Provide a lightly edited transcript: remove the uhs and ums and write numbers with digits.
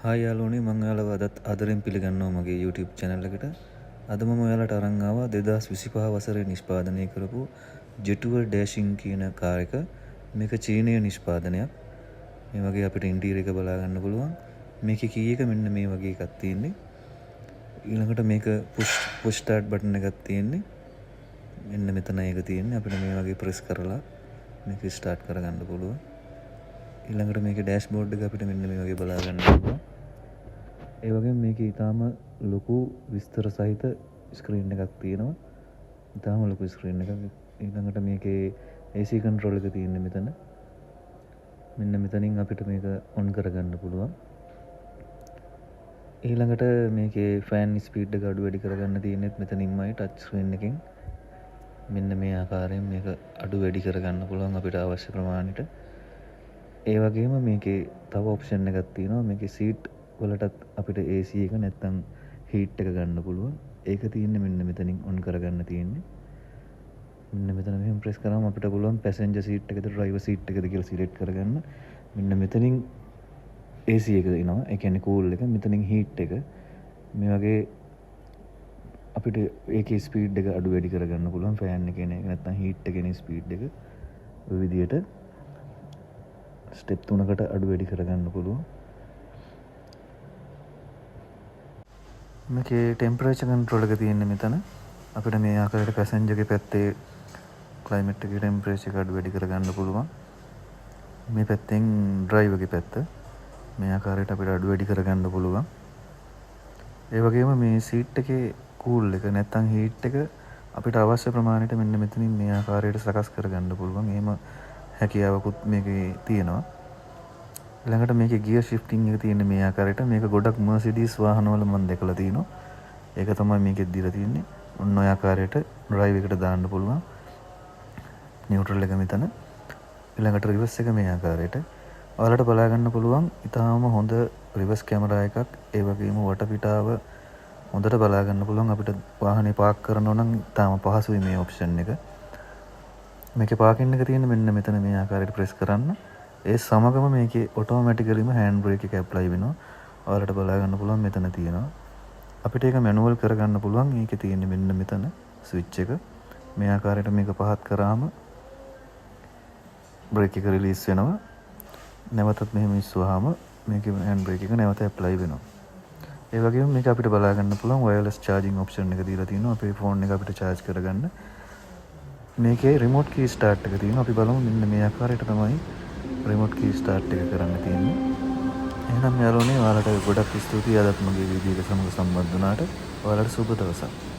Hi යාළුවනේ මම ඔයාලව අදත් ආදරෙන් පිළිගන්නවා මගේ YouTube channel එකට. අද මම ඔයාලට අරන් ආවා 2025 වසරේ නිෂ්පාදනය කරපු Jetuer Dashing කියන කාර් එක. මේක චීනීය නිෂ්පාදනයක්. මේ වගේ අපිට ඉන්ටීරියර් එක බලා ගන්න පුළුවන්. මේකේ කී එක මෙන්න මේ වගේ එකක් තියෙන්නේ. ඊළඟට මේක push start button එකක් තියෙන්නේ. මෙන්න මෙතන ඒක තියෙන්නේ. අපිට මේ වගේ press කරලා මේක start කරගන්න පුළුවන්. ඊළඟට මේකේ ඩෑෂ්බෝඩ් එක අපිට මෙන්න මේ වගේ බලා ගන්න පුළුවන්. ඒ වගේම මේකේ ඊටාම ලොකු විස්තර සහිත ස්ක්‍රීන් එකක් තියෙනවා. ඊටාම ලොකු ස්ක්‍රීන් එකක්. ඊළඟට මේකේ AC control එක තියෙන්නේ මෙතන. මෙන්න මෙතනින් අපිට මේක ඔන් කරගන්න පුළුවන්. ඊළඟට මේකේ ෆෑන් ස්පීඩ් එක අඩු වැඩි කරගන්න තියෙනෙත් මෙතනින්මයි ටච් ස්ක්‍රීන් එකෙන්. මෙන්න මේ ආකාරයෙන් මේක අඩු වැඩි කරගන්න පුළුවන් අපිට අවශ්‍ය ප්‍රමාණයට. ඒ වගේම මේකේ තව ඔප්ෂන් එකක් තියෙනවා. මේකේ සීට් වලටත් අපිට AC එක නැත්තම් හීට් එක ගන්න පුළුවන්. ඒක තියෙන්නේ මෙන්න මෙතනින් ඔන් කරගන්න තියෙන්නේ. මෙන්න මෙතන මෙහෙම ප්‍රෙස් කරාම අපිට පුළුවන් පැසෙන්ජර් සීට් එකද ඩ්‍රයිවර් සීට් එකද කියලා සිලෙක්ට් කරගන්න. මෙන්න මෙතනින් AC එක එනවා. ඒ කියන්නේ කූල් එක. මෙතනින් හීට් එක. මේ වගේ අපිට ඒකේ ස්පීඩ් එක අඩු වැඩි කරගන්න පුළුවන්. ෆෑන් එකේ නැත්තම් හීට් එකේ ස්පීඩ් එක ඔය විදියට ස්ටෙප් 3කට අඩු වැඩි කරගන්න පුළුවන්. මේකේ ටෙම්පරේචර් කන්ට්‍රෝල් එක තියෙන්නේ මෙතන. අපිට මේ ආකාරයට පැසෙන්ජර්ගේ පැත්තේ ක්ලයිමේට් එකේ ටෙම්පරේචර් එක අඩු වැඩි කරගන්න පුළුවන්. මේ පැත්තෙන් ඩ්‍රයිවර්ගේ පැත්ත මේ ආකාරයට අපිට අඩු වැඩි කරගන්න පුළුවන්. ඒ වගේම මේ සීට් එකේ කූල් එක නැත්තම් හීට් එක අපිට අවශ්‍ය ප්‍රමාණයට මෙන්න මෙතනින් මේ ආකාරයට සකස් කරගන්න පුළුවන්. එහෙම හැකියාවකුත් මේකේ තියෙනවා. ඊළඟට මේකේ ගියර් ෂිෆ්ටිං එක තියෙන්නේ මේ ආකාරයට. මේක ගොඩක් Mercedes වාහනවල මම දැකලා තිනවා. ඒක තමයි මේකෙත් දීලා තියෙන්නේ. ඔන්න ඔය ආකාරයට ඩ්‍රයිව් එකට දාන්න පුළුවන්. නියුට්‍රල් එක මෙතන. ඊළඟට රිවර්ස් එක මේ ආකාරයට. ඔයාලට බලා ගන්න පුළුවන් ඊටාම හොඳ රිවර්ස් කැමරා එකක්. ඒ වගේම වටපිටාව හොඳට බලා ගන්න පුළුවන්. අපිට වාහනේ පාක් කරනවා නම් ඊටාම පහසුයි මේ ඔප්ෂන් එක. මේකේ පාකින් එක තියෙන්නේ මෙන්න මෙතන මේ ආකාරයට ප්‍රෙස් කරන්න. ඒ සමගම මේකේ ඔටෝමැටිකලිම හෑන්ඩ් බ්‍රේක් එක ඇප්ලයි වෙනවා. ඔයාලට බලා ගන්න පුළුවන් මෙතන තියෙනවා. අපිට ඒක මැනුවල් කරගන්න පුළුවන්. මේකේ තියෙන්නේ මෙන්න මෙතන ස්විච් එක. මේ ආකාරයට මේක පහත් කරාම බ්‍රේක් එක රිලීස් වෙනවා. නැවතත් මෙහෙම ඉස්සුවාම මේකේ හෑන්ඩ් බ්‍රේක් එක නැවත ඇප්ලයි වෙනවා. ඒ වගේම මේක අපිට බලා ගන්න පුළුවන් වයර්ලස් charging option එක දීලා තියෙනවා. අපේ ෆෝන් එක අපිට charge කරගන්න. මේකේ රිමෝට් කී ස්ටාර්ට් එක තියෙනවා. අපි බලමු මෙන්න මේ ආකාරයට තමයි රිමෝට් කී ස්ටාර්ට් එක කරන්න තියෙන්නේ. එහෙනම් යාළුවනේ ඔයාලට ගොඩක් ස්තුතියි අදත් මගේ වීඩියෝ එක සමග සම්බන්ධ වුණාට. ඔයාලට සුබ දවසක්.